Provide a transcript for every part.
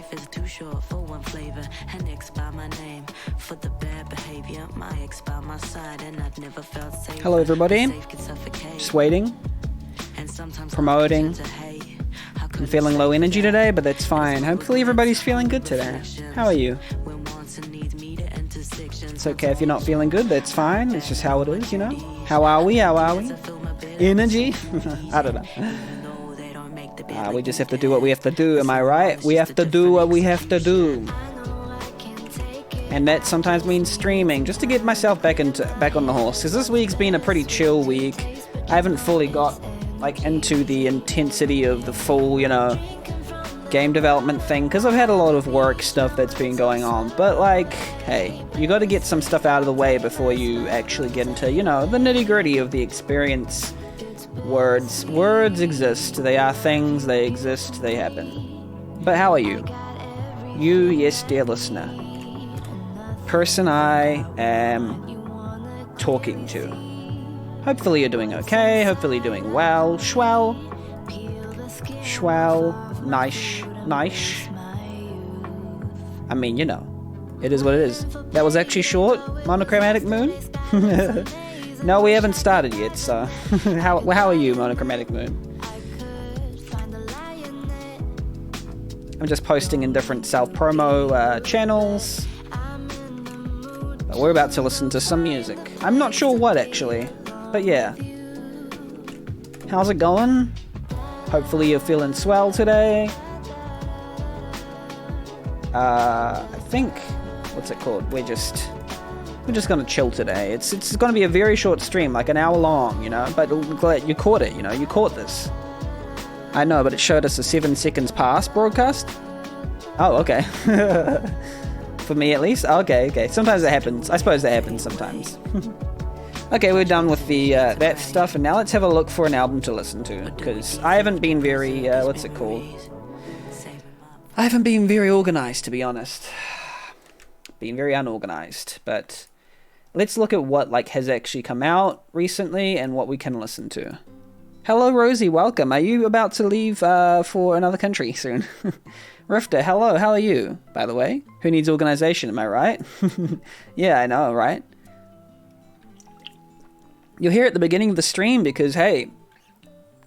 life is too short for one flavor. An ex by my name for the bad behavior. My ex by my side, and I've never felt safe. Hello, everybody. Just waiting. Promoting. I'm feeling low energy today, but that's fine. Hopefully everybody's feeling good today. How are you? It's okay if you're not feeling good, that's fine. It's just how it is, you know? How are we? How are we? Energy? I don't know. We just have to do what we have to do, am I right? We have to do what we have to do. And that sometimes means streaming, just to get myself back on the horse. Because this week's been a pretty chill week. I haven't fully got into the intensity of the full, game development thing, because I've had a lot of work stuff that's been going on. But hey, you got to get some stuff out of the way before you actually get into, the nitty-gritty of the experience. Words exist. They are things. They exist. They happen. But how are you? You, yes, dear listener. Person I am talking to. Hopefully you're doing okay. Hopefully you're doing well. Schwell. Nice. I mean, it is what it is. That was actually short. Monochromatic Moon. No, we haven't started yet, so... how are you, Monochromatic Moon? I'm just posting in different self-promo channels. But we're about to listen to some music. I'm not sure what, actually. But yeah. How's it going? Hopefully you're feeling swell today. I think... What's it called? We're just gonna chill today. It's gonna be a very short stream, like an hour long, but glad you caught it, you caught this. I know, but it showed us a 7 seconds past broadcast. Oh, okay. For me at least? Okay. Sometimes it happens. I suppose that happens sometimes. Okay, we're done with the that stuff, and now let's have a look for an album to listen to, because I haven't been very, what's it called? I haven't been very organized, to be honest. Been very unorganized, but let's look at what has actually come out recently and what we can listen to. Hello, Rosie, welcome. Are you about to leave for another country soon? Rifter, hello, how are you, by the way? Who needs organization, am I right? Yeah, I know, right? You're here at the beginning of the stream because, hey,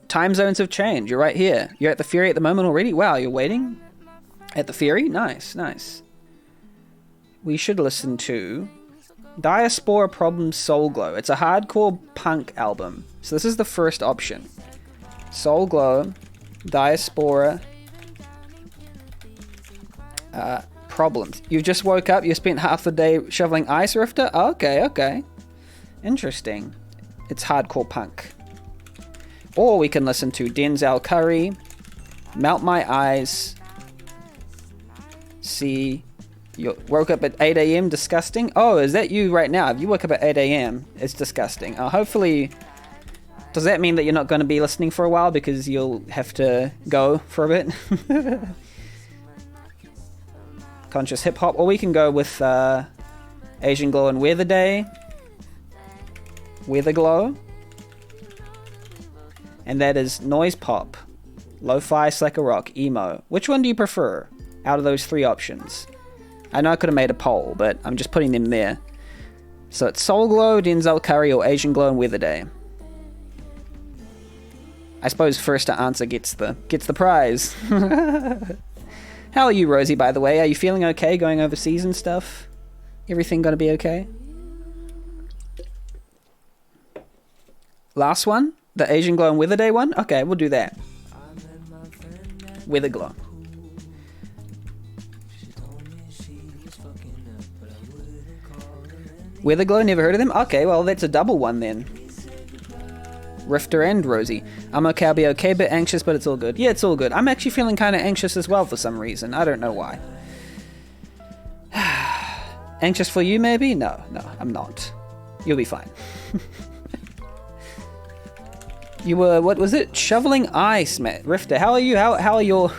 time zones have changed. You're right here. You're at the Ferry at the moment already? Wow, you're waiting? At the Ferry? Nice. We should listen to Diaspora Problems Soul Glow. It's a hardcore punk album. So this is the first option. Soul Glow, Diaspora Problems. You just woke up, you spent half the day shoveling ice, Rifter? Okay. Interesting. It's hardcore punk. Or we can listen to Denzel Curry, Melt My Eyes, See... You woke up at 8 a.m. disgusting? Oh, is that you right now? If you woke up at 8 a.m., it's disgusting. Hopefully, does that mean that you're not going to be listening for a while because you'll have to go for a bit? Conscious hip hop. Or we can go with Asian Glow and Weatherday. Weatherglow. And that is noise pop, lo-fi, slacker rock, emo. Which one do you prefer out of those three options? I know I could have made a poll, but I'm just putting them there. So it's Soul Glow, Denzel Curry, or Asian Glow and Weatherday. I suppose first to answer gets the prize. How are you, Rosie, by the way? Are you feeling okay going overseas and stuff? Everything gonna be okay? Last one? The Asian Glow and Weatherday one? Okay, we'll do that. Weatherglow. Weatherglow, never heard of them? Okay, well, that's a double one then. Rifter and Rosie. I'm okay, I'll be okay, bit anxious, but it's all good. Yeah, it's all good. I'm actually feeling kind of anxious as well for some reason. I don't know why. Anxious for you, maybe? No, I'm not. You'll be fine. You were, what was it? Shoveling ice, Matt. Rifter, how are you? How are your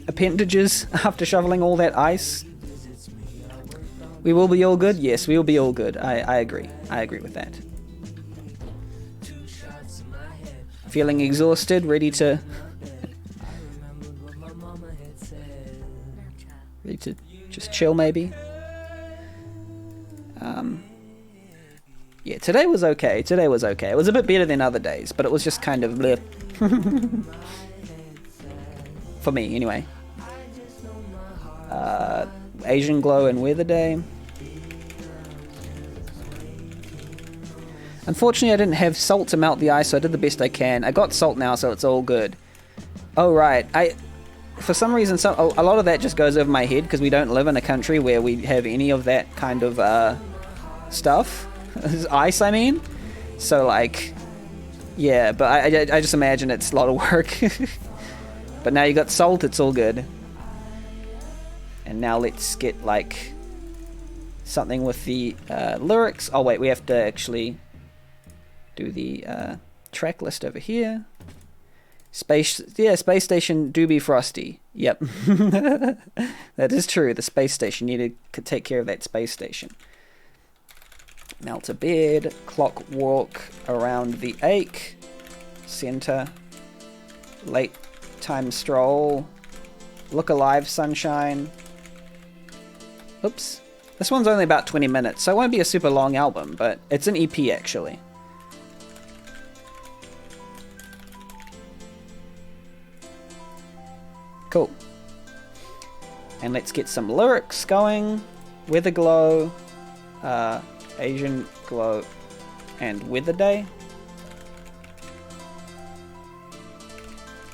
appendages after shoveling all that ice? We will be all good? Yes, we will be all good. I agree. I agree with that. Feeling exhausted, ready to Just chill, maybe. Yeah, today was okay. Today was okay. It was a bit better than other days, but it was just kind of bleh. For me, anyway. Asian Glow and Weatherday. Unfortunately, I didn't have salt to melt the ice, so I did the best I can. I got salt now, so it's all good. Oh, right. For some reason, a lot of that just goes over my head, because we don't live in a country where we have any of that kind of stuff. Ice, I mean. So, like, yeah, but I just imagine it's a lot of work. But now you got salt, it's all good. And now let's get, like, something with the lyrics. Oh, wait, we have to actually do the track list over here. Space station do be frosty. Yep. That is true. The space station. You need to take care of that space station. Melt a bed. Clock walk around the ache. Center. Late time stroll. Look alive, sunshine. Oops. This one's only about 20 minutes, so it won't be a super long album, but it's an EP actually. Cool. And let's get some lyrics going. Weatherglow, Asian Glow, and Weatherday.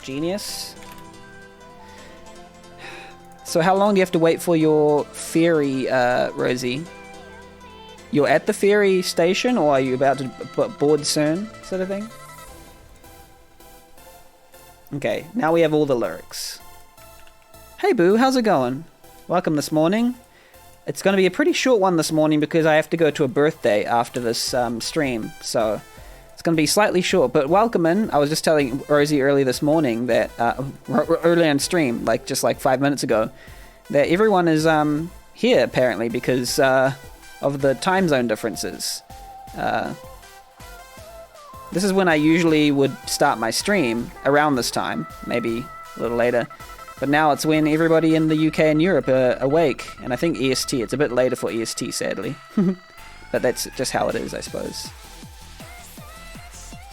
Genius. So how long do you have to wait for your ferry, Rosie? You're at the ferry station, or are you about to board soon, sort of thing? Okay, now we have all the lyrics. Hey Boo, how's it going? Welcome this morning. It's going to be a pretty short one this morning because I have to go to a birthday after this stream, so it's going to be slightly short, but welcome in. I was just telling Rosie early this morning that, early on stream, just 5 minutes ago, that everyone is here apparently because of the time zone differences. This is when I usually would start my stream, around this time, maybe a little later. But now it's when everybody in the UK and Europe are awake, and I think EST. It's a bit later for EST, sadly. But that's just how it is, I suppose.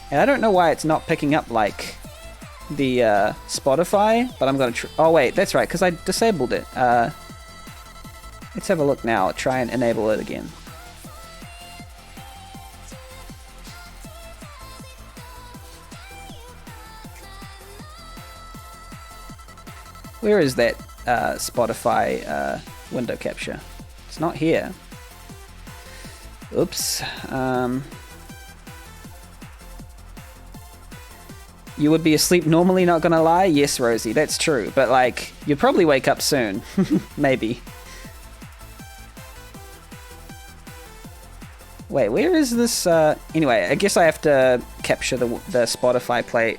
And I don't know why it's not picking up, the Spotify, but I'm going to oh, wait, that's right, because I disabled it. Let's have a look now, try and enable it again. Where is that Spotify window capture? It's not here. Oops. You would be asleep normally, not gonna lie? Yes, Rosie, that's true. But, you'll probably wake up soon. Maybe. Wait, where is this? Anyway, I guess I have to capture the Spotify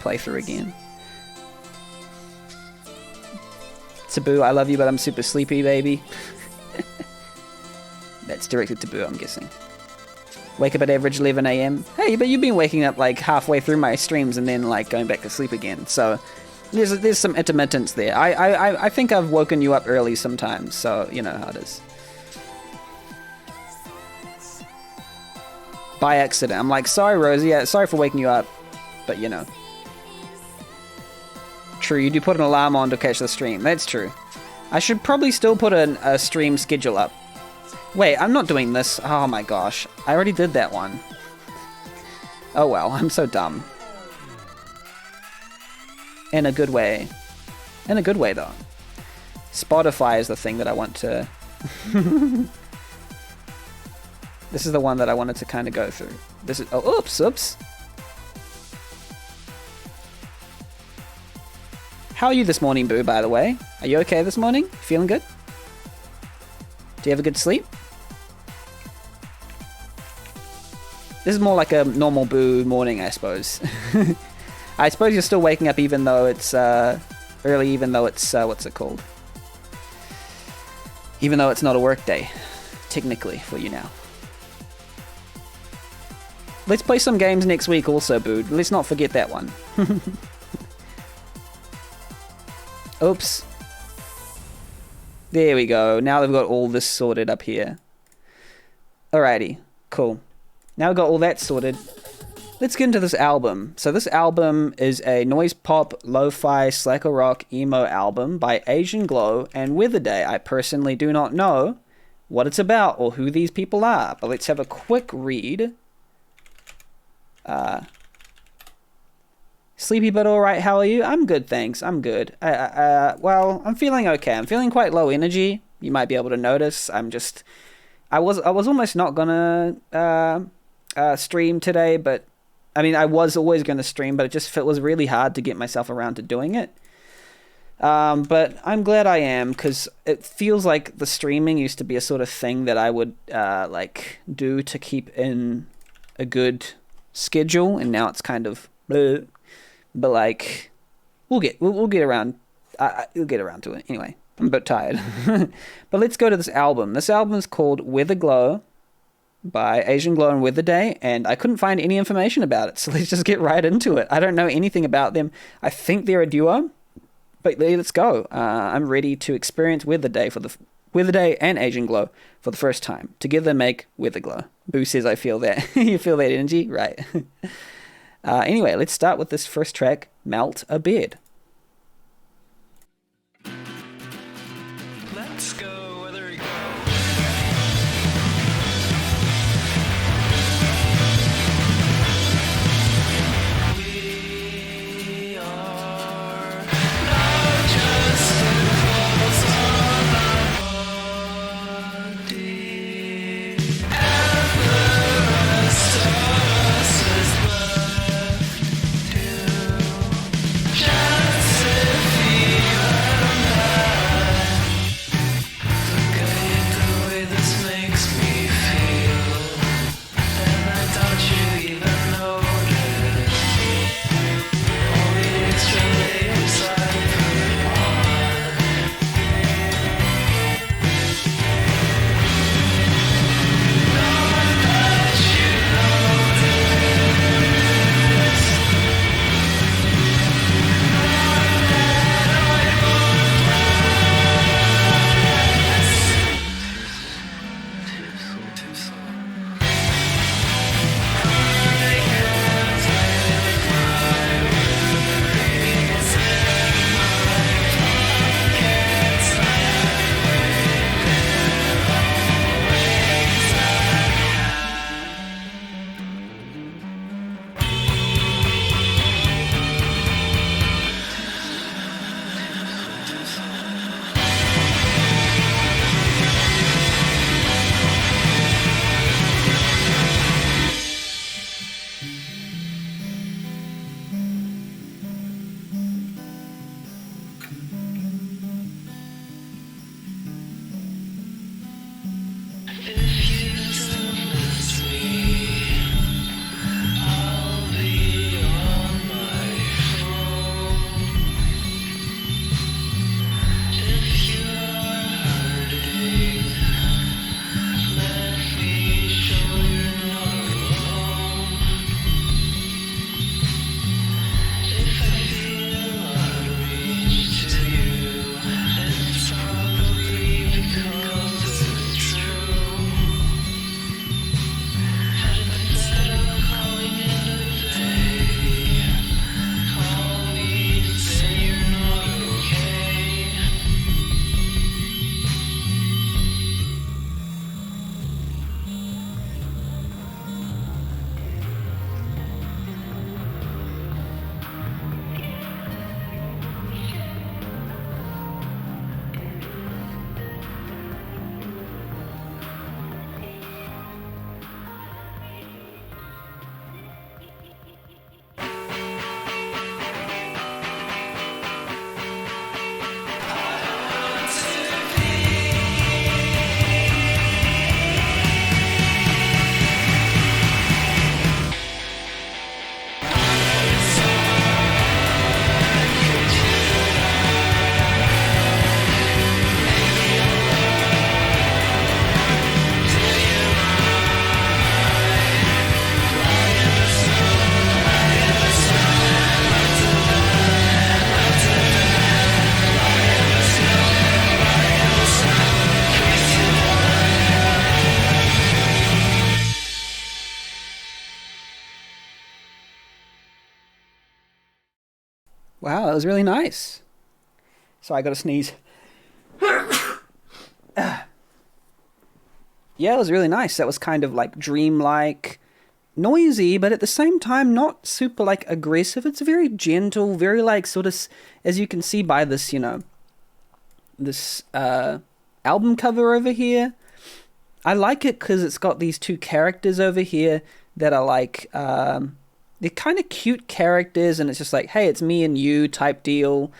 playthrough again. Taboo, I love you, but I'm super sleepy, baby. That's directed to Boo, I'm guessing. Wake up at average 11 a.m. Hey, but you've been waking up halfway through my streams and then going back to sleep again. So there's some intermittence there. I think I've woken you up early sometimes, so you know how it is. By accident. I'm sorry, Rosie. Sorry for waking you up, but you know. True, you do put an alarm on to catch the stream. That's true. I should probably still put a stream schedule up. Wait, I'm not doing this. Oh my gosh. I already did that one. Oh well, I'm so dumb. In a good way. In a good way, though. Spotify is the thing that I want to... This is the one that I wanted to kind of go through. This is... Oh, oops. How are you this morning, Boo, by the way? Are you okay this morning? Feeling good? Do you have a good sleep? This is more like a normal Boo morning, I suppose. I suppose you're still waking up even though it's early, even though it's, what's it called? Even though it's not a work day, technically, for you now. Let's play some games next week also, Boo. Let's not forget that one. Oops. There we go. Now they've got all this sorted up here. Alrighty, cool. Now we've got all that sorted. Let's get into this album. So this album is a noise pop, lo-fi, slacker rock, emo album by Asian Glow and Weatherday. I personally do not know what it's about or who these people are, but let's have a quick read. Sleepy but alright, how are you? I'm good, thanks. I'm good. Well, I'm feeling okay. I'm feeling quite low energy. You might be able to notice. I was almost not gonna stream today, but I mean, I was always going to stream, but it was really hard to get myself around to doing it. But I'm glad I am, because it feels like the streaming used to be a sort of thing that I would like do to keep in a good schedule, and now it's kind of bleh. But like we'll get around. We'll get around to it anyway. I'm a bit tired. But let's go to this album. This album is called Weatherglow by Asian Glow and Weatherday, and I couldn't find any information about it, so let's just get right into it. I don't know anything about them. I think they're a duo, but let's go. I'm ready to experience Weatherday and Asian Glow for the first time. Together make Weatherglow. Boo says I feel that. You feel that energy? Right. Anyway, let's start with this first track, Melt a Bed. Let's go, Weatherday. Shine. Wow, that was really nice. So I got to sneeze. Yeah, it was really nice. That was kind of like dreamlike, noisy, but at the same time not super like aggressive. It's very gentle, very like sort of, as you can see by this, this album cover over here. I like it because it's got these two characters over here that are like, they're kind of cute characters, and it's just like, hey, it's me and you type deal.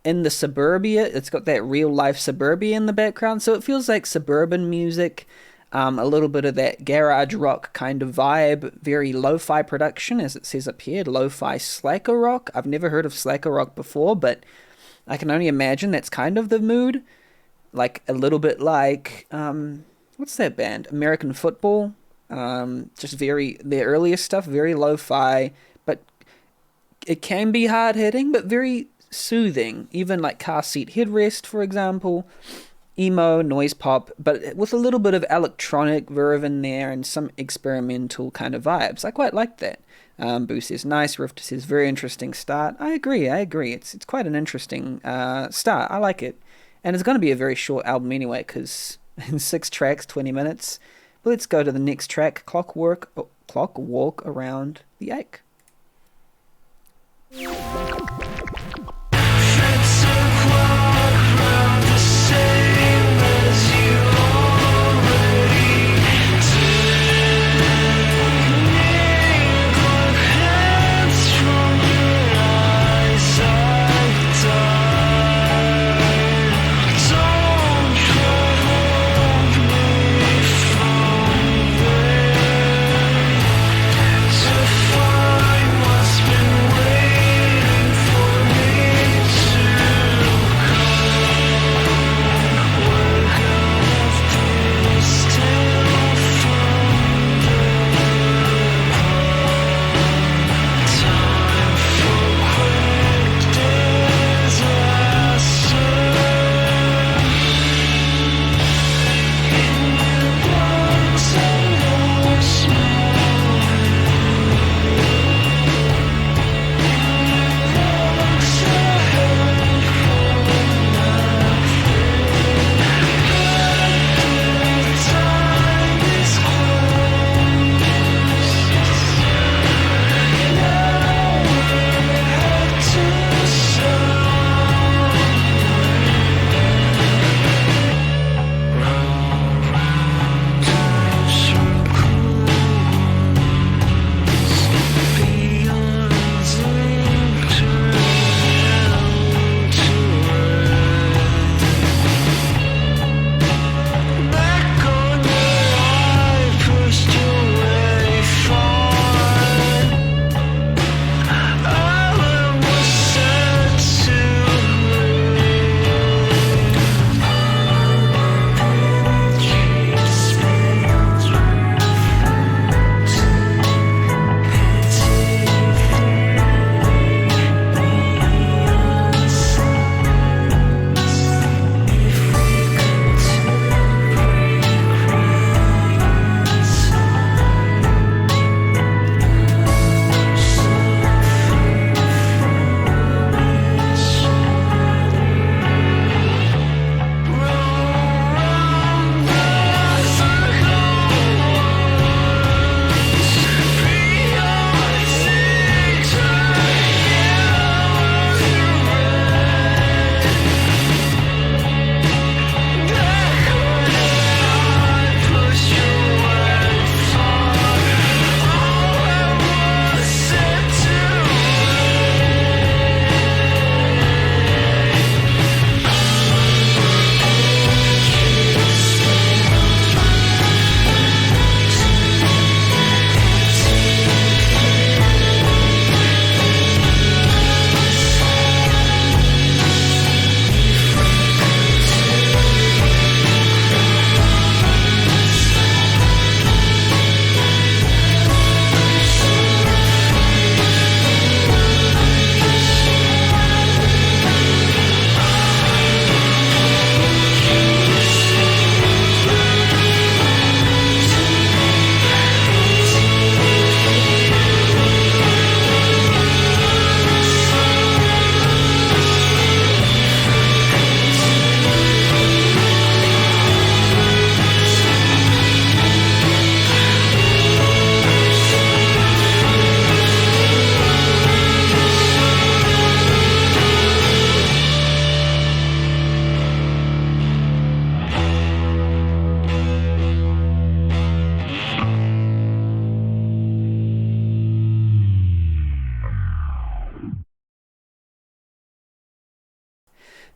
In the suburbia, it's got that real life suburbia in the background, so it feels like suburban music, a little bit of that garage rock kind of vibe, very lo-fi production, as it says up here, lo-fi slacker rock. I've never heard of slacker rock before, but I can only imagine that's kind of the mood, like a little bit like, what's that band, American Football, just the earlier stuff, very lo-fi, but it can be hard-hitting, but very soothing, even like car seat headrest, for example, emo, noise pop, but with a little bit of electronic verve in there and some experimental kind of vibes. I quite like that. Boo says nice, Rift says very interesting start. I agree. It's quite an interesting start. I like it. And it's going to be a very short album anyway, because in 6 tracks, 20 minutes. But let's go to the next track, Clock Walk Around the Ache. To find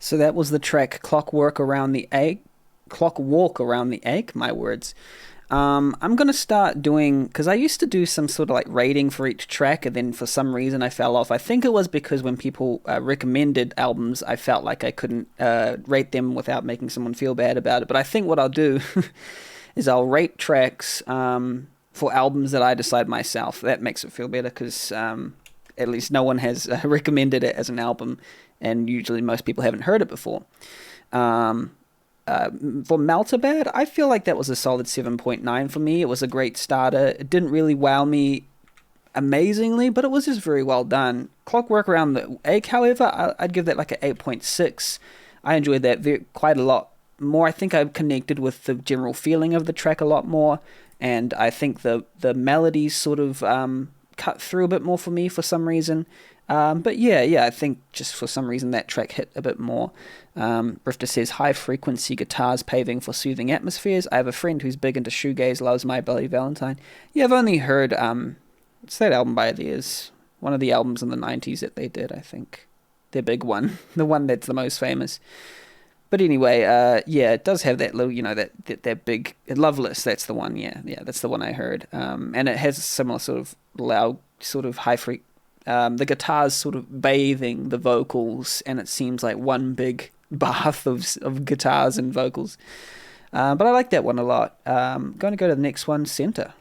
So that was the track Clockwork Around the Egg. Clockwork Around the Egg, my words. I'm gonna start doing, because I used to do some sort of like rating for each track, and then for some reason I fell off. I think it was because when people recommended albums, I felt like I couldn't rate them without making someone feel bad about it. But I think what I'll do is I'll rate tracks for albums that I decide myself. That makes it feel better, because at least no one has recommended it as an album, and usually most people haven't heard it before. For Meltabad, I feel like that was a solid 7.9 for me. It was a great starter. It didn't really wow me amazingly, but it was just very well done. Clockwork Around the Egg, however, I'd give that like an 8.6. I enjoyed that quite a lot more. I think I connected with the general feeling of the track a lot more, and I think the melodies sort of cut through a bit more for me for some reason. But yeah, I think just for some reason that track hit a bit more. Rifter says, high frequency guitars paving for soothing atmospheres. I have a friend who's big into shoegaze, loves My Bloody Valentine. Yeah, I've only heard, what's that album by theirs? One of the albums in the 90s that they did, I think. Their big one. The one that's the most famous. But anyway, yeah, it does have that little, that big, Loveless, that's the one, yeah, that's the one I heard. And it has a similar sort of loud, sort of high frequency. The guitar's sort of bathing the vocals, and it seems like one big bath of guitars and vocals. But I like that one a lot. Going to go to the next one, Center.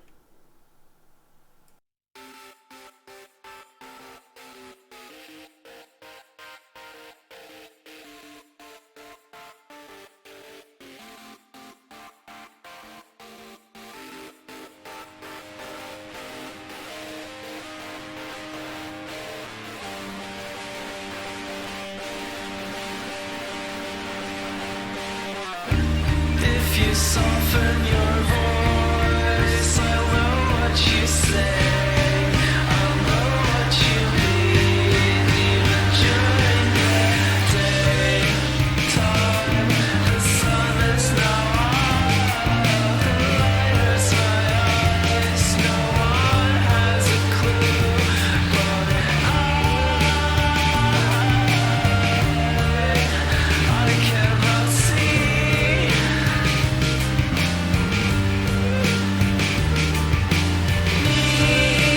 You soften your voice, I know what you say, I know what you mean, even during the daytime. The sun is now out, the light hurts my eyes, no one has a clue, but I cannot see. Me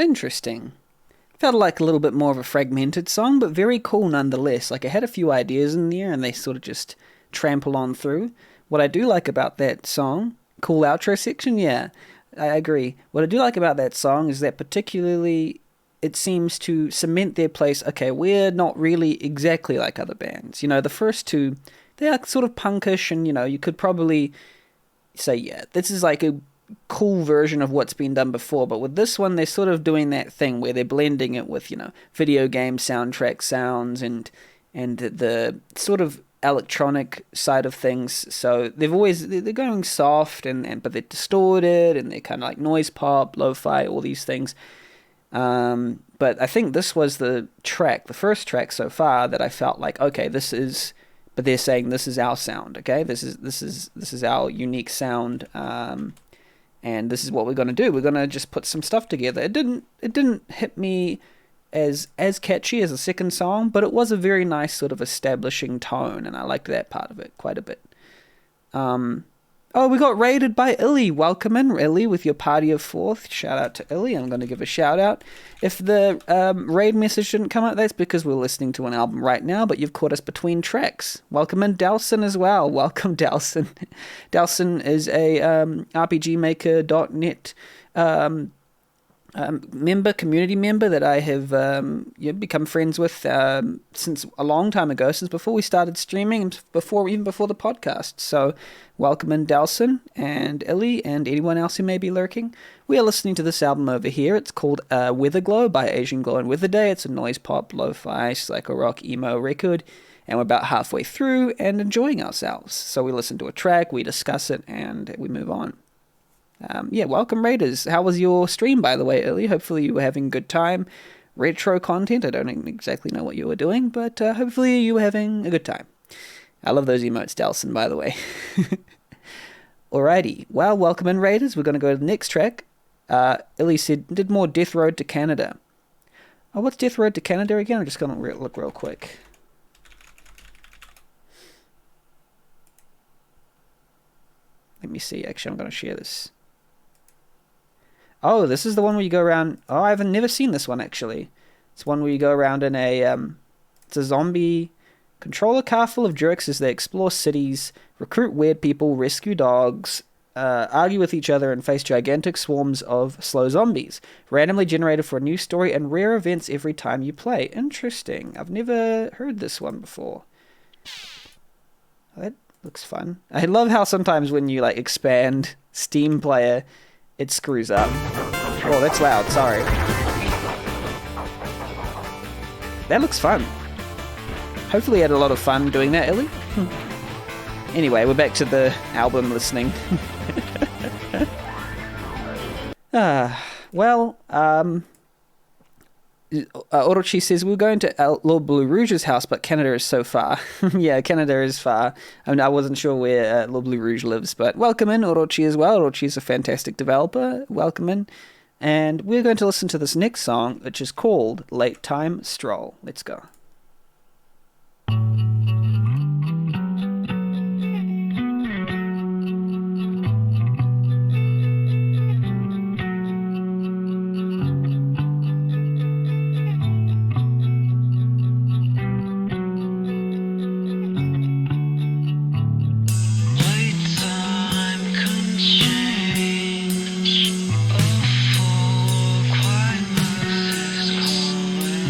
Interesting. Felt like a little bit more of a fragmented song, but very cool nonetheless. Like, I had a few ideas in there, and they sort of just trample on through. What I do like about that song, cool outro section, yeah, I agree. What I do like about that song is that particularly it seems to cement their place. Okay, we're not really exactly like other bands. You know, the first two, they are sort of punkish, and, you know, you could probably say, yeah, this is like a cool version of what's been done before. But with this one, they're sort of doing that thing where they're blending it with, you know, video game soundtrack sounds and the sort of electronic side of things. So they're going soft and but they're distorted, and they're kind of like noise pop, lo-fi, all these things. But I think this was the first track so far that I felt like, okay, this is, but they're saying this is our sound, okay? This is our unique sound, and this is what we're gonna do. We're gonna just put some stuff together. It didn't hit me as catchy as the second song, but it was a very nice sort of establishing tone, and I liked that part of it quite a bit. Oh, we got raided by Illy. Welcome in, Illy, with your party of 4th. Shout out to Illy. I'm going to give a shout out. If the raid message didn't come up, that's because we're listening to an album right now, but you've caught us between tracks. Welcome in, Dalson, as well. Welcome, Dalson. Dalson is a RPGmaker.net community member that I have become friends with since a long time ago, since before we started streaming and even before the podcast. So welcome in, Dalson and Ellie and anyone else who may be lurking. We are listening to this album over here. It's called Weatherglow by Asian Glow and Weatherday. It's a noise pop, lo-fi, psycho rock, emo record, and we're about halfway through and enjoying ourselves. So we listen to a track, we discuss it, and we move on. Welcome, Raiders. How was your stream, by the way, earlier? Hopefully you were having a good time. Retro content, I don't exactly know what you were doing, but hopefully you were having a good time. I love those emotes, Dalson, by the way. Alrighty, well, welcome in, Raiders. We're going to go to the next track. Illy said, did more Death Road to Canada. Oh, what's Death Road to Canada again? I'm just going to look real quick. Let me see. Actually, I'm going to share this. Oh, this is the one where you go around... Oh, I've never seen this one, actually. It's one where you go around in a... it's a zombie... Control a car full of jerks as they explore cities, recruit weird people, rescue dogs, argue with each other, and face gigantic swarms of slow zombies. Randomly generated for a new story and rare events every time you play. Interesting. I've never heard this one before. That looks fun. I love how sometimes when you expand Steam Player, it screws up. Oh, that's loud. Sorry. That looks fun. Hopefully you had a lot of fun doing that, Ellie. Anyway, we're back to the album listening. Orochi says, we're going to Lord Blue Rouge's house, but Canada is so far. Yeah, Canada is far. I mean, I wasn't sure where Lord Blue Rouge lives, but welcome in, Orochi, as well. Orochi is a fantastic developer. Welcome in. And we're going to listen to this next song, which is called Late Time Stroll. Let's go.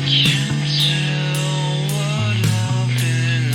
Can't tell what I've been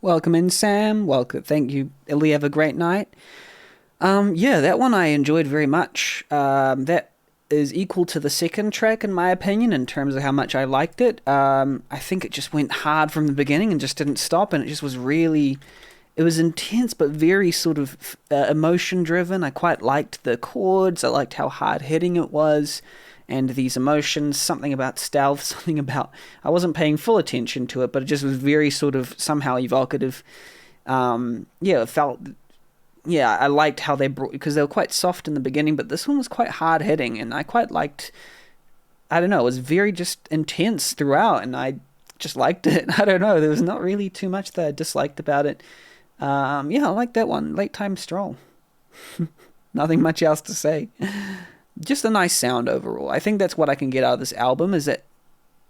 Welcome in, Sam. Welcome. Thank you, Illy. Have a great night. Yeah, that one I enjoyed very much. That is equal to the second track in my opinion in terms of how much I liked it. I think it just went hard from the beginning and just didn't stop, and it just was really, it was intense but very sort of emotion driven. I quite liked the chords. I liked how hard hitting it was, and these emotions. Something about stealth. Something about, I wasn't paying full attention to it, but it just was very sort of somehow evocative. Yeah, it felt. Yeah, I liked how they brought, because they were quite soft in the beginning, but this one was quite hard hitting, and I quite liked. I don't know, it was very just intense throughout, and I just liked it. I don't know, there was not really too much that I disliked about it. Yeah, I like that one. Late Time Stroll. Nothing much else to say. Just a nice sound overall. I think that's what I can get out of this album, is that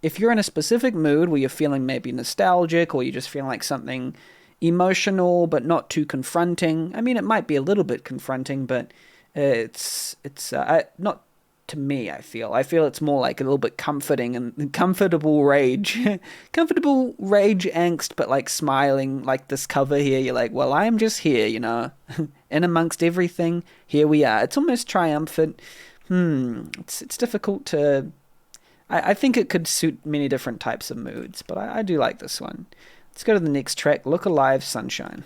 if you're in a specific mood where you're feeling maybe nostalgic, or you're just feeling like something emotional but not too confronting. I mean, it might be a little bit confronting, but it's not to me. I feel it's more like a little bit comforting and comfortable rage, comfortable rage angst, but like smiling, like this cover here. You're like, well, I'm just here, in amongst everything. Here we are. It's almost triumphant. It's difficult to. I think it could suit many different types of moods, but I do like this one. Let's go to the next track, Look Alive, Sunshine.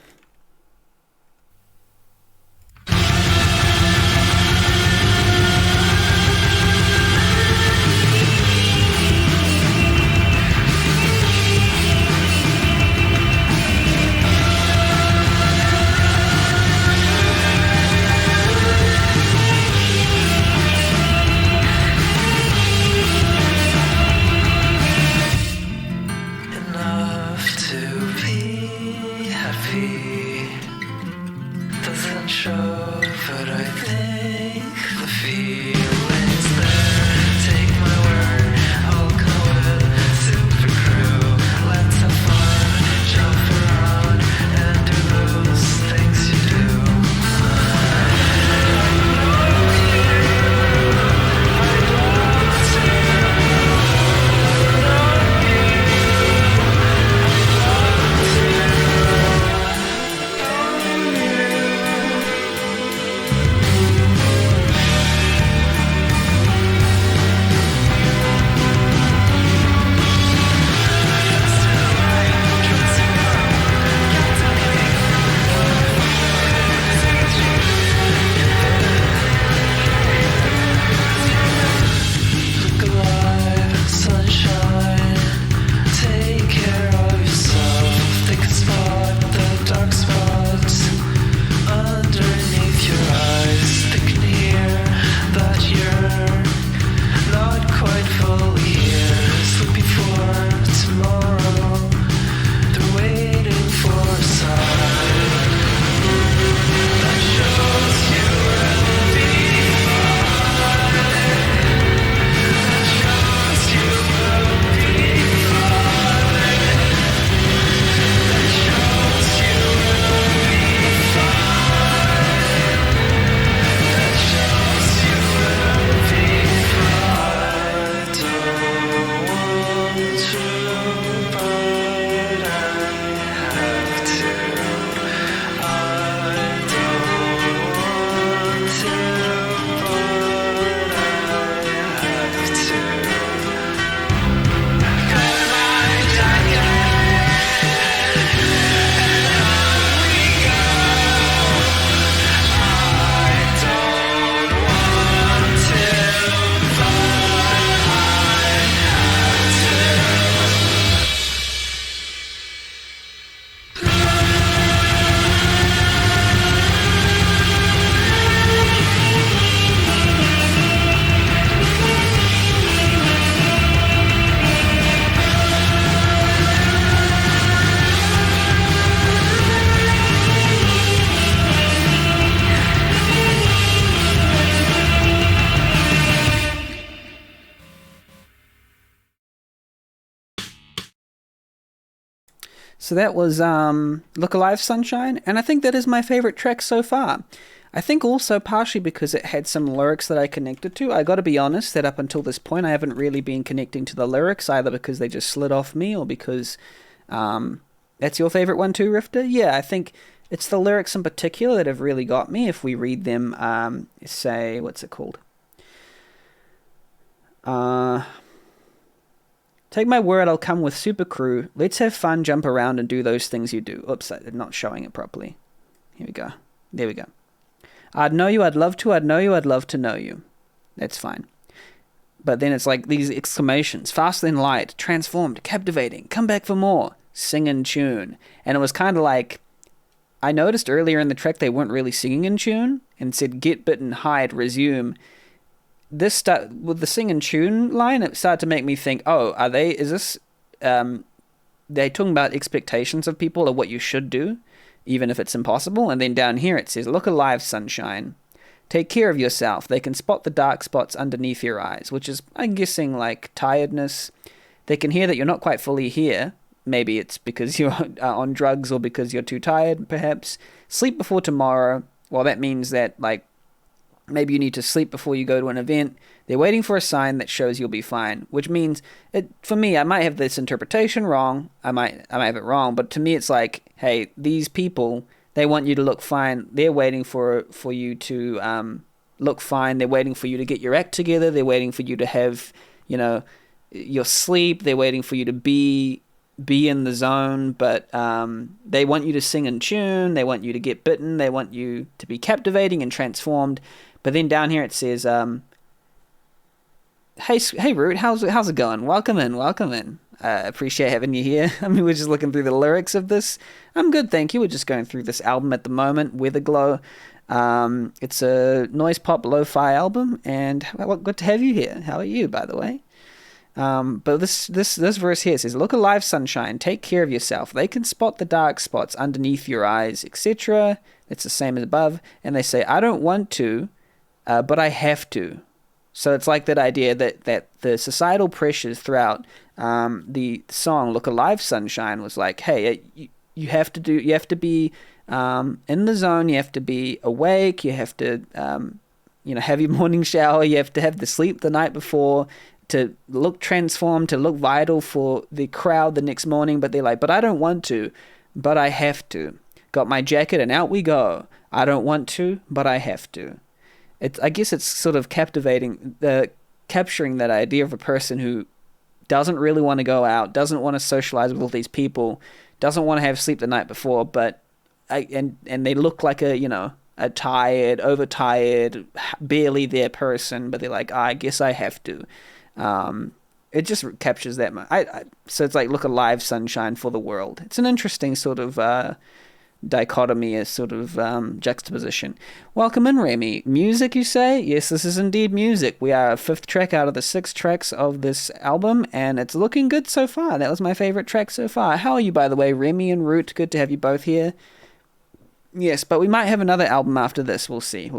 So that was Look Alive, Sunshine, and I think that is my favorite track so far. I think also partially because it had some lyrics that I connected to. I got to be honest that up until this point I haven't really been connecting to the lyrics, either because they just slid off me or because That's your favorite one too, Rifter? Yeah, I think it's the lyrics in particular that have really got me. If we read them, say, what's it called? Take my word, I'll come with super crew. Let's have fun, jump around, and do those things you do. Oops, I'm not showing it properly. Here we go. There we go. I'd know you, I'd love to, I'd know you, I'd love to know you. That's fine. But then it's like these exclamations. Faster than light, transformed, captivating, come back for more, sing in tune. And it was kind of like, I noticed earlier in the track they weren't really singing in tune and said get bitten, hide, resume. This with the sing in tune line, it started to make me think, oh, they're talking about expectations of people or what you should do, even if it's impossible. And then down here it says, look alive, sunshine. Take care of yourself. They can spot the dark spots underneath your eyes, which is, I'm guessing, like tiredness. They can hear that you're not quite fully here. Maybe it's because you're on drugs or because you're too tired, perhaps. Sleep before tomorrow. Well, that means that, like, maybe you need to sleep before you go to an event. They're waiting for a sign that shows you'll be fine, which means, for me, I might have this interpretation wrong. I might have it wrong, but to me it's like, hey, these people, they want you to look fine. They're waiting for you to look fine. They're waiting for you to get your act together. They're waiting for you to have, your sleep. They're waiting for you to be in the zone, but they want you to sing in tune. They want you to get bitten. They want you to be captivating and transformed. But then down here it says, hey Root, how's it going? Welcome in. Appreciate having you here. I mean, we're just looking through the lyrics of this. I'm good, thank you. We're just going through this album at the moment, Weatherglow. It's a noise pop lo-fi album, and well, good to have you here. How are you, by the way? But this verse here says, look alive, sunshine, take care of yourself. They can spot the dark spots underneath your eyes, etc. It's the same as above. And they say, I don't want to, but I have to. So it's like that idea that the societal pressures throughout the song "Look Alive, Sunshine" was like, hey, you have to be in the zone, you have to be awake, you have to have your morning shower, you have to have the sleep the night before to look transformed, to look vital for the crowd the next morning. But they're like, but I don't want to, but I have to. Got my jacket and out we go. I don't want to, but I have to. I guess it's sort of capturing that idea of a person who doesn't really want to go out, doesn't want to socialize with all these people, doesn't want to have sleep the night before, but and they look like a tired, overtired, barely there person, but they're like, I guess I have to. It just captures that. So it's like, look alive, sunshine for the world. It's an interesting sort of dichotomy, a sort of juxtaposition. Welcome in, Remy. Music, you say? Yes, this is indeed music. We are a 5th track out of the 6 tracks of this album, and it's looking good so far. That was my favorite track so far. How are you, by the way, Remy and Root? Good to have you both here. Yes, but we might have another album after this. We'll see.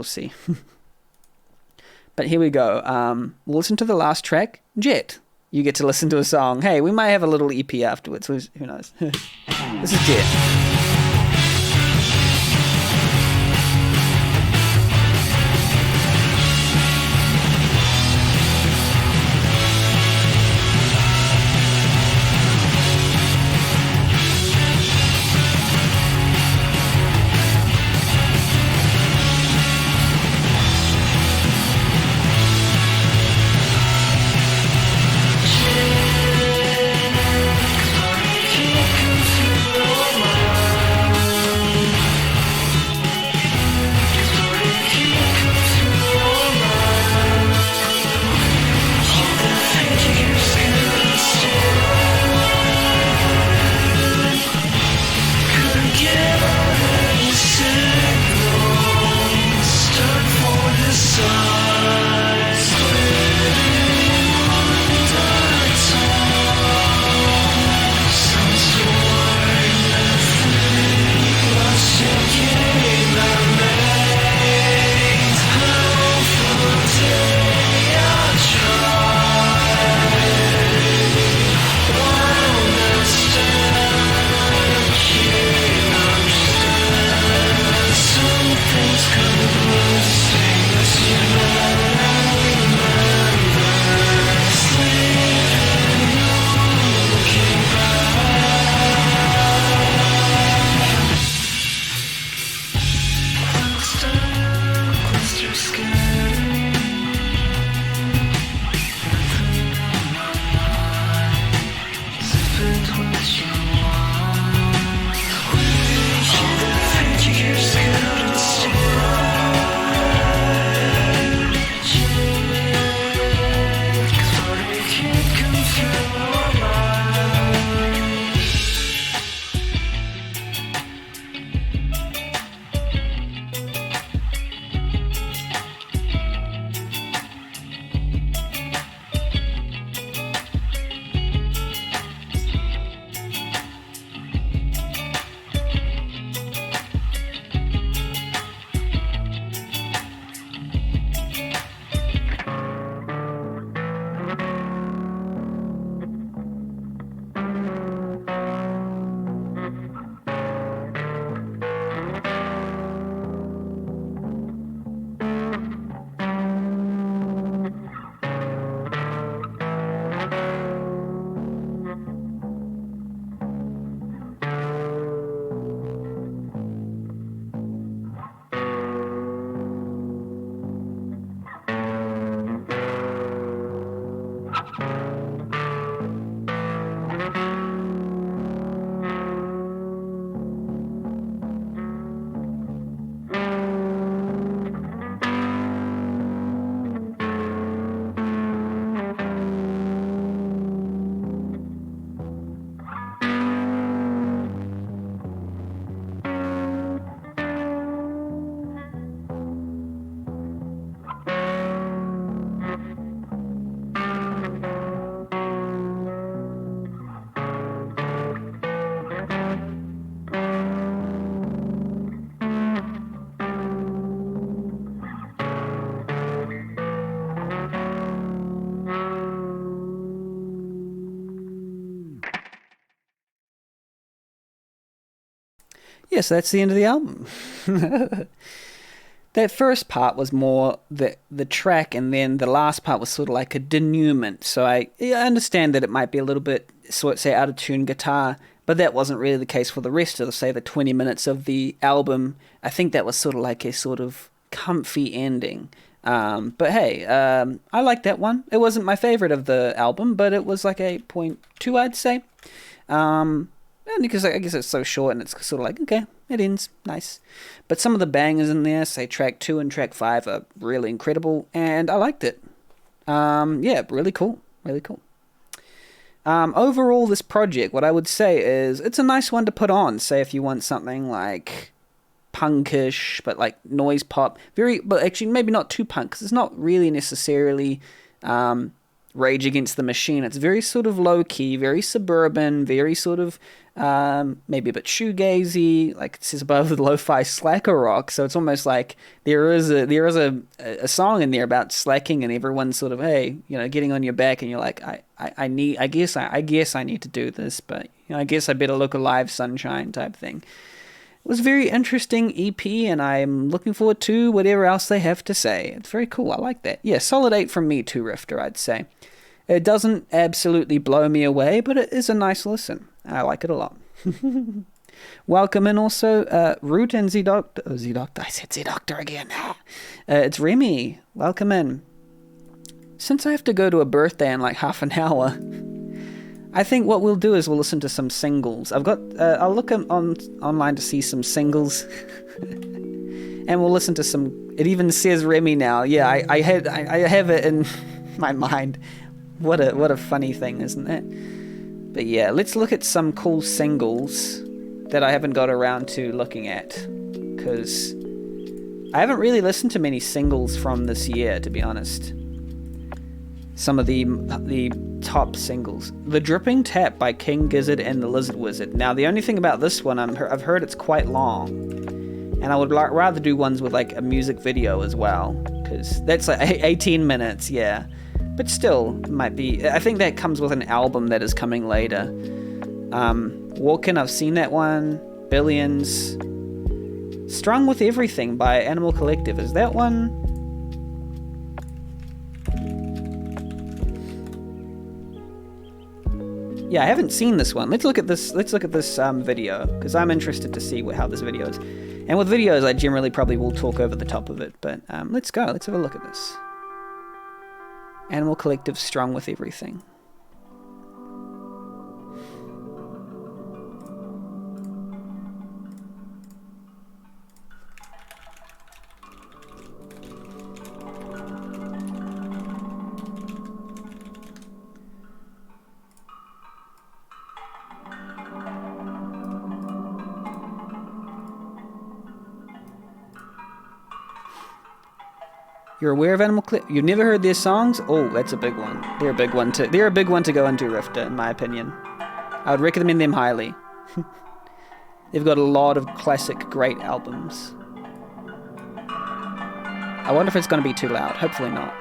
But here we go. We'll listen to the last track, Jet. You get to listen to a song. Hey, we might have a little EP afterwards. Who knows? This is Jet. Keep control of my Yeah, so that's the end of the album. That first part was more the track, and then the last part was sort of like a denouement. So I understand that it might be a little bit, say, out of tune guitar, but that wasn't really the case for the rest of, say, the 20 minutes of the album. I think that was sort of like a sort of comfy ending. But hey, I like that one. It wasn't my favorite of the album, but it was like a 0.2, I'd say. And because I guess it's so short and it's sort of like, okay, it ends, nice. But some of the bangers in there, say track 2 and track 5, are really incredible, and I liked it. Yeah, really cool, really cool. Overall, this project, what I would say is, it's a nice one to put on, say if you want something like punkish, but like noise pop, but actually maybe not too punk, because it's not really necessarily Rage Against the Machine. It's very sort of low-key, very suburban, very sort of maybe a bit shoegazy, like it says above, the lo-fi slacker rock. So it's almost like there is a song in there about slacking, and everyone's sort of, hey, getting on your back, and you're like, I guess I need to do this, but I guess I better look alive, sunshine type thing. It was a very interesting EP, and I'm looking forward to whatever else they have to say. It's very cool. I like that. Yeah, solid 8 from me too, Rifter, I'd say. It doesn't absolutely blow me away, but it is a nice listen. I like it a lot. Welcome in also, Root and Z-Doctor. Oh, Z-Doctor. I said Z-Doctor again. It's Remy. Welcome in. Since I have to go to a birthday in like half an hour, I think what we'll do is we'll listen to some singles. I'll look online to see some singles, and we'll listen to some. It even says Remy now. Yeah, I have it in my mind. What a funny thing, isn't it? But yeah, let's look at some cool singles that I haven't got around to looking at, because I haven't really listened to many singles from this year, to be honest. Some of the top singles. The Dripping Tap by King Gizzard and the Lizard Wizard. Now, the only thing about this one, I've heard it's quite long, and I would rather do ones with like a music video as well, because that's like 18 minutes, yeah. But still, it might be. I think that comes with an album that is coming later. Walkin', I've seen that one. Billions. Strung with Everything by Animal Collective. Is that one? Yeah, I haven't seen this one. Let's look at this video, because I'm interested to see how this video is. And with videos, I generally probably will talk over the top of it. But let's go. Let's have a look at this. Animal Collective, Strung with Everything. You're aware of Animal Collective? You've never heard their songs? Oh, that's a big one. They're a big one to go into, Rifter, in my opinion. I would recommend them highly. They've got a lot of classic, great albums. I wonder if it's going to be too loud. Hopefully not.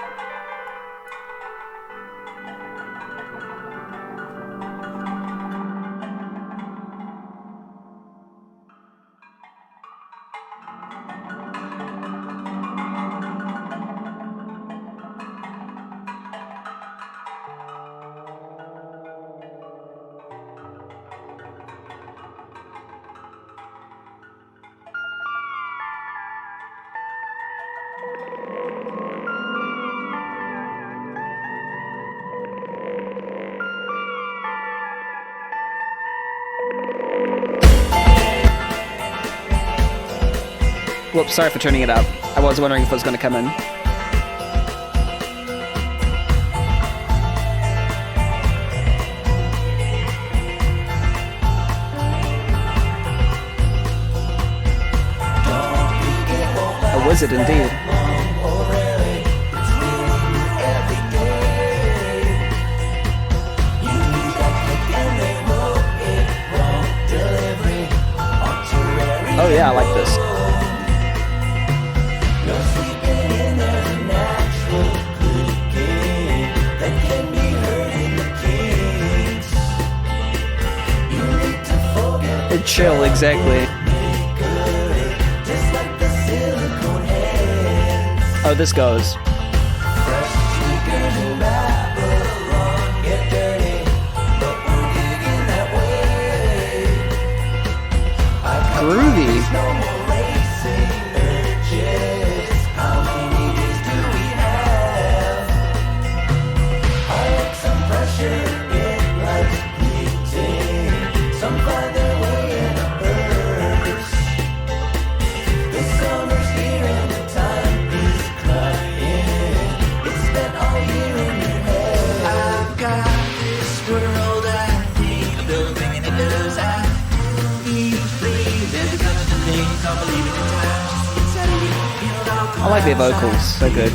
Whoops, sorry for turning it up. I was wondering if it was going to come in. A wizard indeed. Oh yeah, I like this. Chill, exactly. Oh, this goes. Groovy. I like their vocals, so good.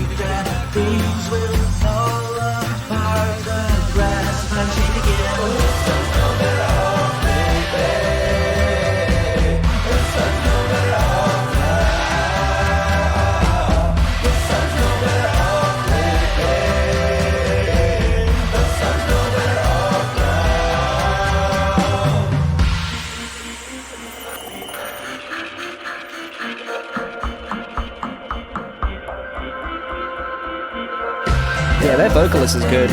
Yeah, that vocalist is good.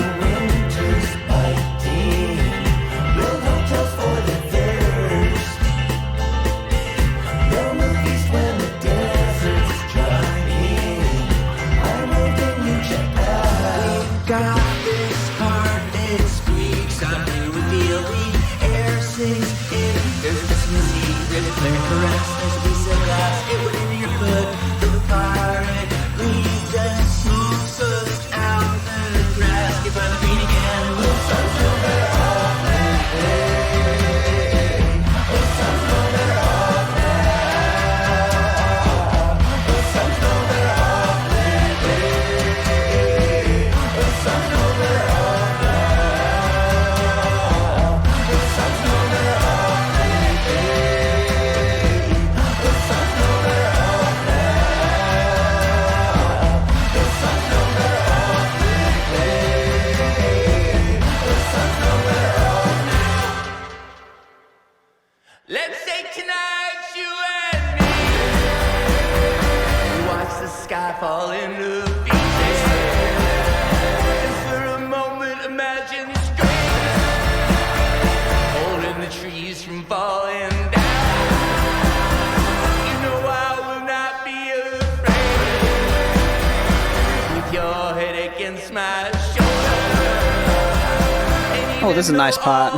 Let's say tonight, you and me, watch the sky fall into pieces. Just for a moment, imagine strength, holding the trees from falling down. You know I will not be afraid, with your head against my shoulder. Oh, this is a nice part.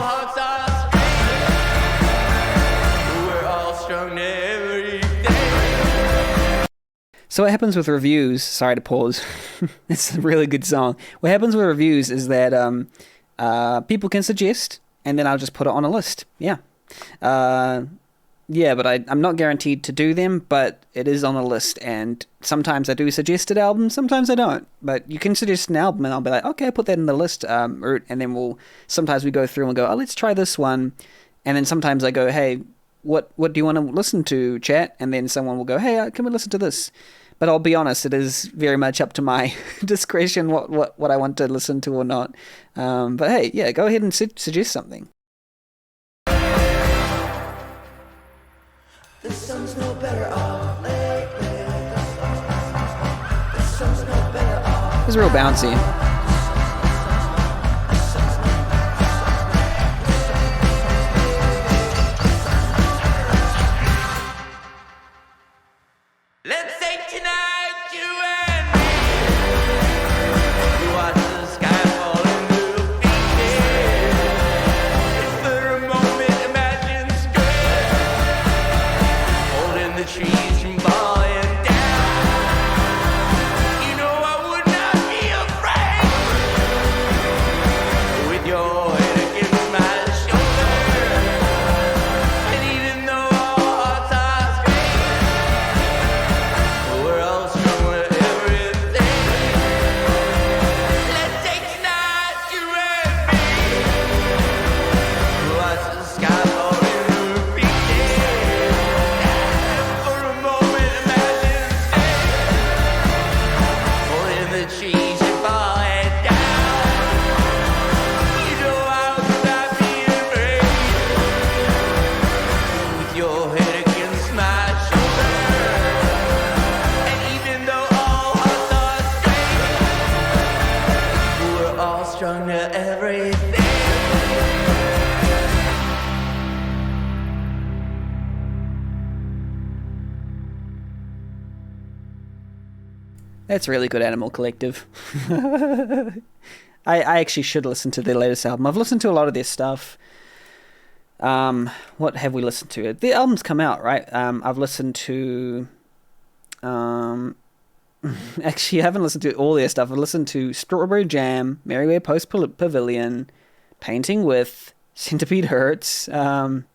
So what happens with reviews, sorry to pause, it's a really good song. What happens with reviews is that people can suggest, and then I'll just put it on a list. Yeah. Yeah, but I'm not guaranteed to do them, but it is on a list, and sometimes I do suggested albums, sometimes I don't. But you can suggest an album, and I'll be like, okay, I'll put that in the list, and then sometimes we go through and go, oh, let's try this one, and then sometimes I go, hey, what do you want to listen to, chat? And then someone will go, hey, can we listen to this? But I'll be honest, it is very much up to my discretion what I want to listen to or not. But hey, yeah, go ahead and suggest something. The sun's no better off lately. The sun's no better off. It's real bouncy. Let's say tonight, you and me, we watch the sky fall into pieces. If for a moment, imagine strength, holding the trees from falling down. You know I would not be afraid, That's really good, Animal Collective. I actually should listen to their latest album. I've listened to a lot of their stuff. What have we listened to? The album's come out, right? I've listened to... actually, I haven't listened to all their stuff. I've listened to Strawberry Jam, Merryway Post Pavilion, Painting With, Centipede Hurts. Time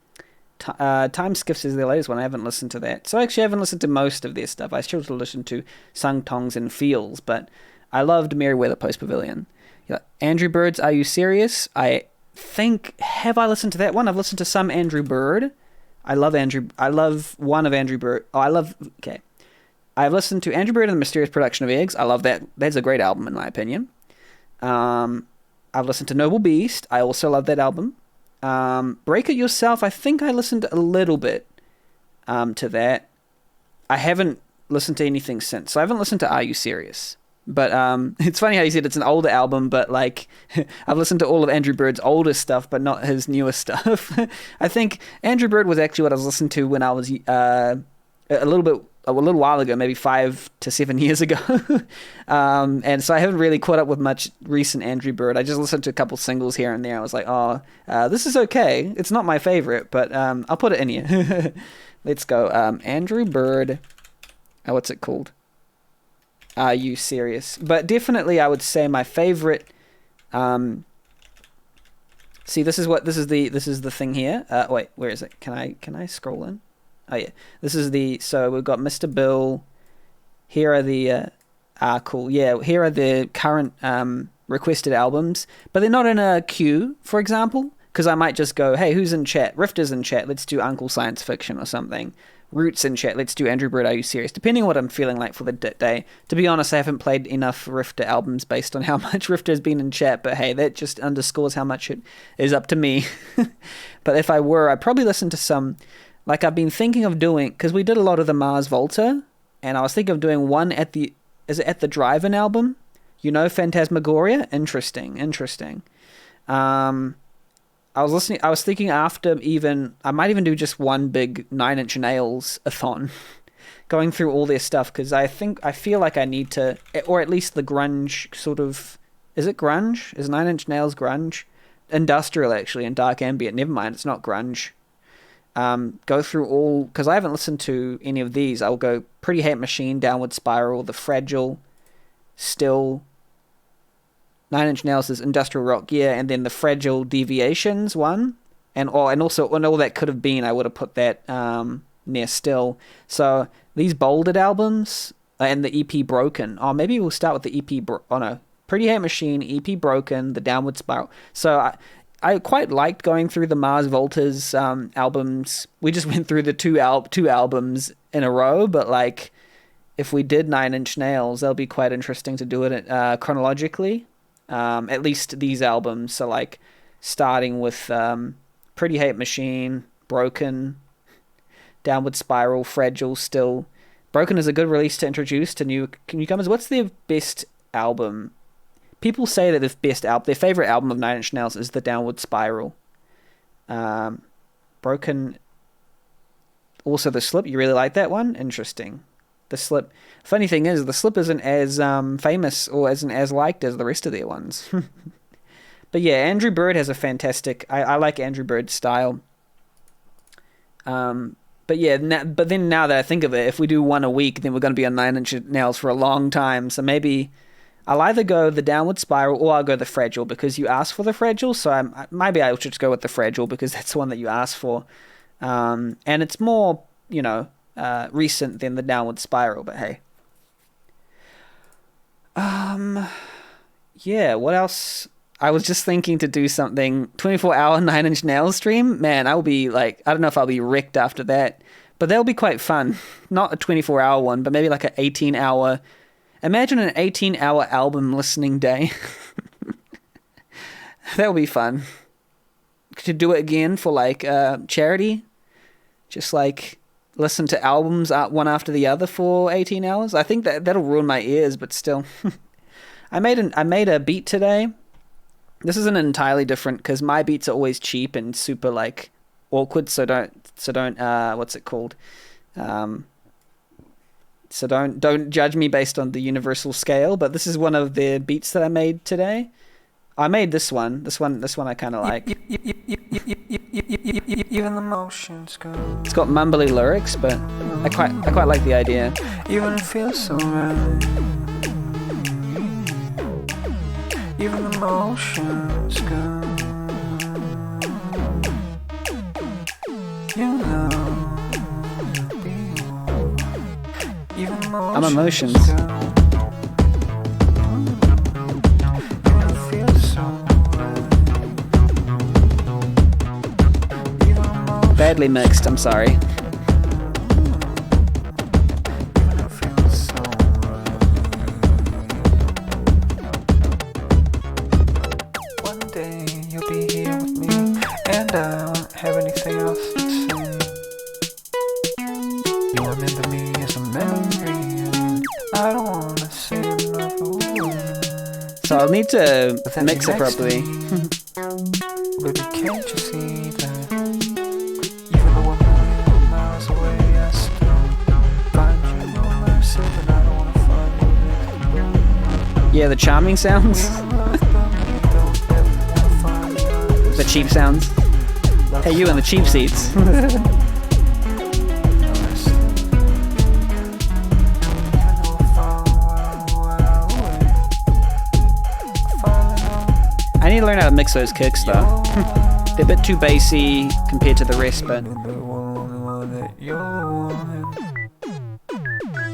Skiffs is their latest one. I haven't listened to that. So actually, I haven't listened to most of their stuff. I still listen to Sung Tongs and Feels, but I loved Merryweather Post Pavilion. Yeah, Andrew Bird's Are You Serious? I think, have I listened to that one? I've listened to some Andrew Bird. I love one of Andrew Bird. Okay. I've listened to Andrew Bird and the Mysterious Production of Eggs. I love that. That's a great album, in my opinion. I've listened to Noble Beast. I also love that album. Break It Yourself, I think I listened a little bit to that. I haven't listened to anything since. So I haven't listened to Are You Serious? But it's funny how you said it's an older album, but like I've listened to all of Andrew Bird's older stuff, but not his newer stuff. I think Andrew Bird was actually what I was listening to when I was a little while ago, maybe 5 to 7 years ago. And so I haven't really caught up with much recent Andrew Bird. I just listened to a couple singles here and there. I was like, this is okay. It's not my favorite, but I'll put it in here. Let's go. Andrew Bird. What's it called? Are You Serious? But definitely I would say my favorite... see, this is the thing here. Wait, where is it? Can I scroll in? Oh yeah, this is so we've got Mr. Bill. Here are the cool. Yeah, here are the current requested albums, but they're not in a queue, for example, because I might just go, hey, who's in chat? Rifter's in chat, let's do Uncle Science Fiction or something. Roots in chat, let's do Andrew Bird, Are You Serious? Depending on what I'm feeling like for the day. To be honest, I haven't played enough Rifter albums based on how much Rifter has been in chat, but hey, that just underscores how much it is up to me. But if I were, I'd probably listen to some... Like I've been thinking of doing, because we did a lot of the Mars Volta, and I was thinking of doing one at the Drive-In album? You know, Phantasmagoria? Interesting. I was thinking after I might even do just one big 9 Inch Nails-a-thon, going through all their stuff, because I feel like I need to, or at least the grunge sort of, is it grunge? Is 9 Inch Nails grunge? Industrial, actually, and dark ambient. Never mind, it's not grunge. Go through all, because I haven't listened to any of these. I'll go Pretty Hate Machine, Downward Spiral, The Fragile, Still, 9 Inch Nails is Industrial Rock, yeah, and then The Fragile Deviations one, and also when All That Could Have Been, I would have put that near Still. So these bolded albums and the EP Broken. Oh, maybe we'll start with the EP. Pretty Hate Machine, EP Broken, The Downward Spiral. So I quite liked going through the Mars Volta's albums. We just went through the two albums in a row, but like if we did 9 Inch Nails, that'll be quite interesting to do it chronologically. At least these albums. So like starting with Pretty Hate Machine, Broken, Downward Spiral, Fragile, Still. Broken is a good release to introduce to newcomers. What's their best album? People say that their favorite album of 9 Inch Nails is The Downward Spiral. Broken. Also, The Slip. You really like that one? Interesting. The Slip. Funny thing is, The Slip isn't as famous or isn't as liked as the rest of their ones. But yeah, Andrew Bird has a fantastic... I like Andrew Bird's style. But yeah, but then now that I think of it, if we do one a week, then we're going to be on 9 Inch Nails for a long time. So maybe... I'll either go the Downward Spiral or I'll go the Fragile because you asked for the Fragile. So maybe I should just go with the Fragile because that's the one that you asked for. And it's more, recent than the Downward Spiral, but hey. Yeah, what else? I was just thinking to do something 24-hour 9 Inch Nails stream. Man, I will be like, I don't know if I'll be wrecked after that, but that'll be quite fun. Not a 24-hour one, but maybe like an 18-hour. Imagine an 18-hour album listening day. That would be fun. To do it again for like charity. Just like listen to albums one after the other for 18 hours. I think that'll ruin my ears, but still. I made a beat today. This isn't entirely different because my beats are always cheap and super like awkward. So don't what's it called? So don't judge me based on the universal scale, but this is one of the beats that I made today. I made this one. This one I kind of like. Even the motions go. It's got mumbly lyrics, but I quite like the idea. Even it feels so right. Even the motions go. You know. Even the motions I'm emotions. go. Even it feels so right. Even the motions Badly mixed, I'm sorry. Even it feels so right. One day you'll be here with me, and I won't have anything else to say. You remember me as a memory, and I don't wanna say another word. So I'll need to But then mix you it next properly. to me, baby, can't you see that? Even though we're million miles away, I still find you no mercy, but I don't wanna find you next. Yeah, the charming sounds. We have love, but we don't ever wanna find love. The cheap sounds. Hey, you in the cheap seats. I need to learn how to mix those kicks though. They're a bit too bassy compared to the rest, but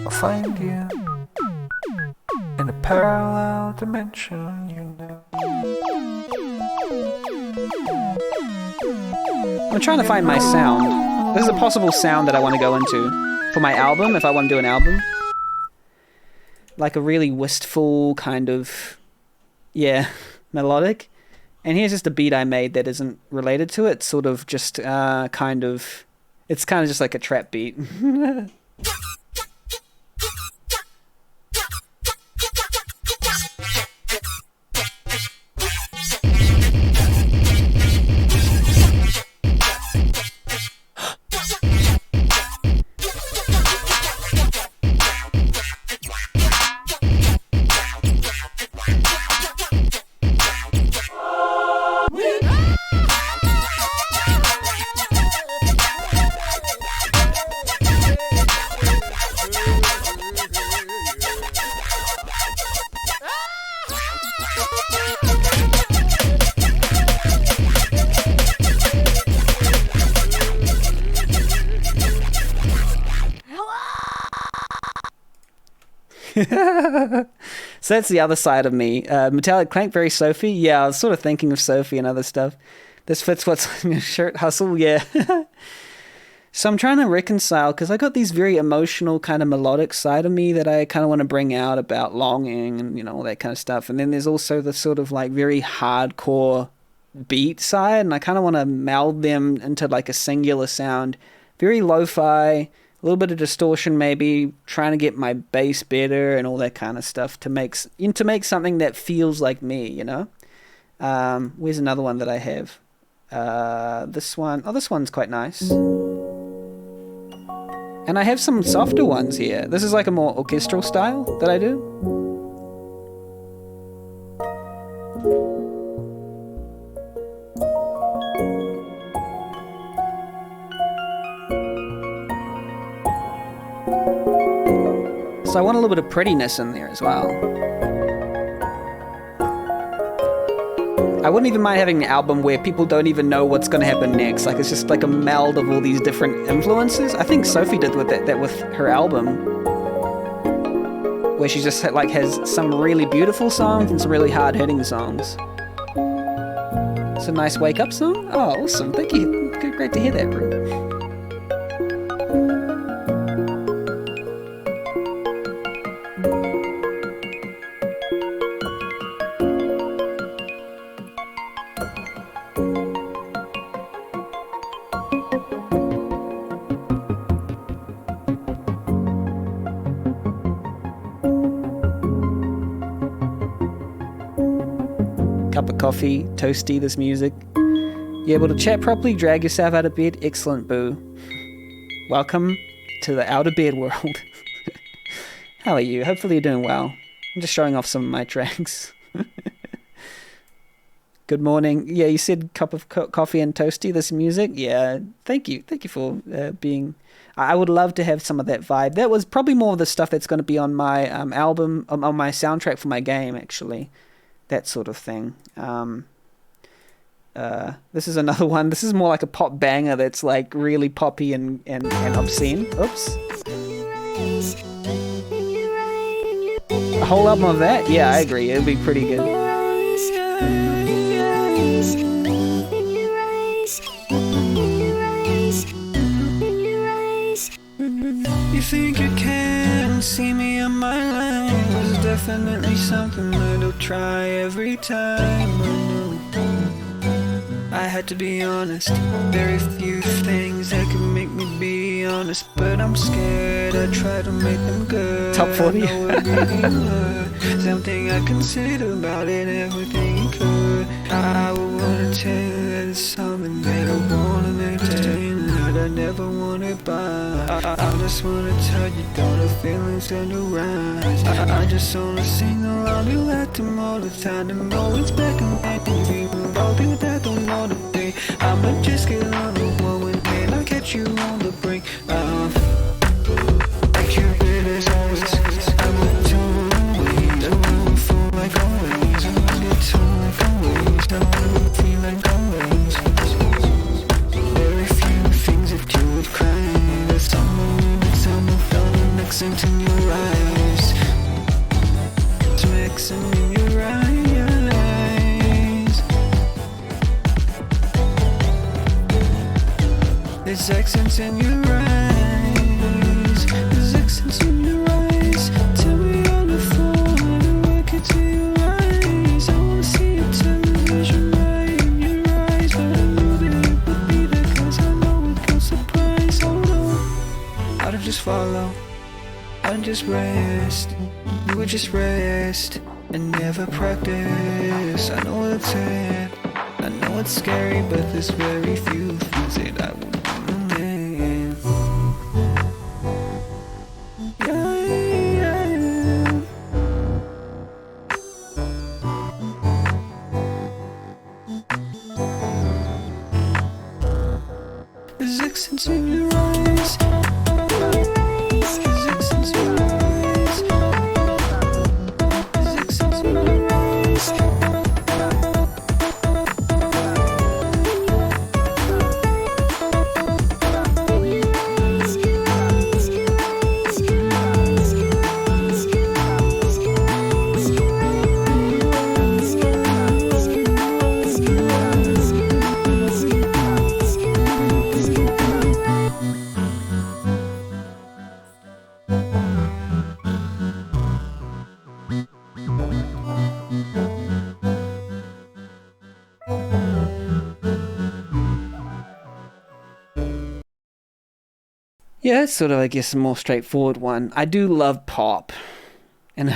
I'll find you in a parallel dimension, you know. I'm trying to find my sound. This is a possible sound that I want to go into for my album, if I want to do an album. Like a really wistful kind of, yeah, melodic. And here's just a beat I made that isn't related to it. Sort of just it's kind of just like a trap beat. So that's the other side of me. Metallic Clank, very Sophie. Yeah, I was sort of thinking of Sophie and other stuff. This fits what's on your shirt, Hustle, yeah. So I'm trying to reconcile, because I got these very emotional kind of melodic side of me that I kind of want to bring out about longing and, you know, all that kind of stuff. And then there's also the sort of like very hardcore beat side, and I kind of want to meld them into like a singular sound. Very lo-fi, a little bit of distortion maybe, trying to get my bass better and all that kind of stuff to make something that feels like me, you know? Where's another one that I have? This one. Oh, this one's quite nice. And I have some softer ones here. This is like a more orchestral style that I do. So I want a little bit of prettiness in there as well. I wouldn't even mind having an album where people don't even know what's going to happen next. Like, it's just like a meld of all these different influences. I think Sophie did with that with her album, where she just like has some really beautiful songs and some really hard-hitting songs. It's a nice wake-up song. Oh, awesome! Thank you. Great to hear that, bro. Cup of coffee, toasty, this music. You able to chat properly, drag yourself out of bed? Excellent, boo. Welcome to the out of bed world. How are you? Hopefully you're doing well. I'm just showing off some of my tracks. Good morning. Yeah, you said cup of coffee and toasty, this music. Yeah, thank you. Thank you for being... I would love to have some of that vibe. That was probably more of the stuff that's going to be on my album, on my soundtrack for my game, actually. That sort of thing. This is another one. This is more like a pop banger that's like really poppy and obscene. Oops. A whole album of that? Yeah, I agree. It'd be pretty good. You think you can see me on my line? There's definitely something that I'll try every time. I had to be honest. Very few things that can make me be honest, but I'm scared. I try to make them good. Top 40. Something I consider about it, everything you could. I would wanna tell you that it's something that I wanna maintain, that I never wanna buy. I just wanna tell you, don't the feelings gonna rise. I just wanna sing along, you let them all the time. To know it's back and back and feeling all things that don't know the day. I'ma just get on the one with me, and I'll catch you on the brink. Like you did as always. I'm a tune always. I wanna fall like always. I wanna get tune like always. I wanna feel like always. Very few things that you would cry. There's someone found an accent in your eyes. Some accent in your eyes. There's accents in your eyes. There's accents in your eyes. Tell me on the phone and look into your eyes. I wanna see your television right in your eyes, but I know that it would be there 'cause I know it comes surprise. Hold on, I don't just follow. I don't just rest. You would just rest and never practice. I know it's it. I know it's scary, but there's very few things that I would. There's accents in your eyes. There's accents in your eyes. There's accents in your eyes. Yeah, it's sort of, I guess, a more straightforward one. I do love pop. And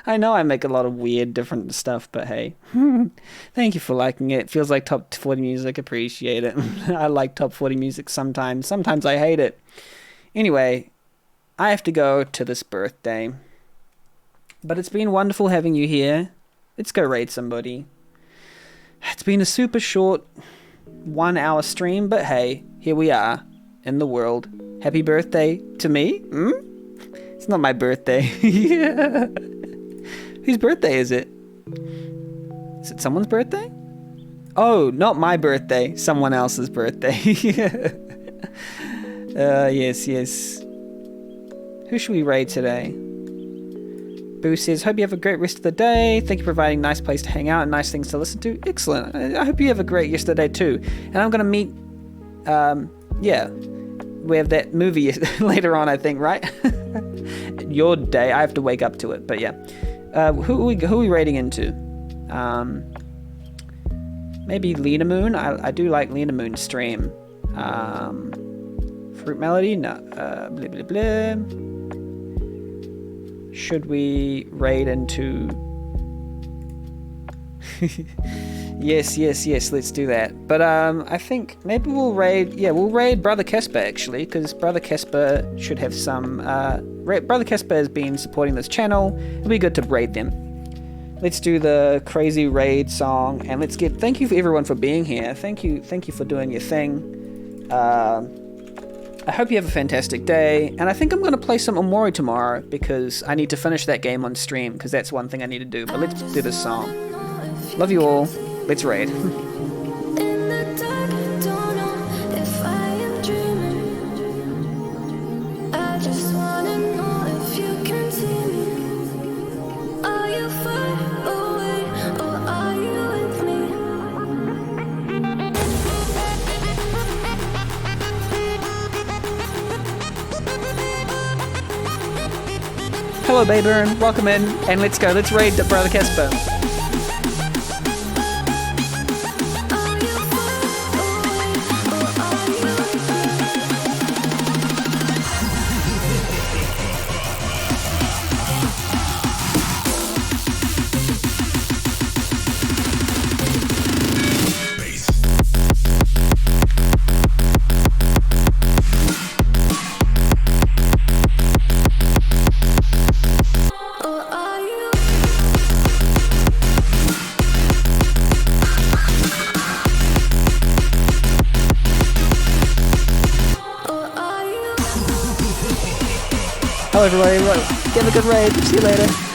I know I make a lot of weird, different stuff, but hey. Thank you for liking it. Feels like top 40 music. Appreciate it. I like top 40 music sometimes. Sometimes I hate it. Anyway, I have to go to this birthday. But it's been wonderful having you here. Let's go raid somebody. It's been a super short 1 hour stream, but hey, here we are. In the world. Happy birthday to me? It's not my birthday. Yeah. Whose birthday is it? Is it someone's birthday? Oh, not my birthday. Someone else's birthday. Yes. Who should we raid today? Boo says, hope you have a great rest of the day. Thank you for providing a nice place to hang out and nice things to listen to. Excellent. I hope you have a great rest of the day too. And I'm going to meet... we have that movie later on, I think, right? Your day. I have to wake up to it, but yeah. Who are we raiding into? Maybe Lena Moon. I do like Lena Moon's stream. Fruit Melody. No. Blah blah blah. Should we raid into? Yes, let's do that. But I think maybe we'll raid Brother Casper, actually, because Brother Casper should have some Brother Casper has been supporting this channel. It'll be good to raid them. Let's do the crazy raid song, and let's get. Thank you for everyone for being here. Thank you for doing your thing. I hope you have a fantastic day, and I think I'm going to play some Omori tomorrow because I need to finish that game on stream because that's one thing I need to do. But let's do this song. Love you all. Let's raid. Hello, Bayburn. Welcome in, and let's go. Let's raid Brother Casper. Hello everybody, have a good raid, see you later.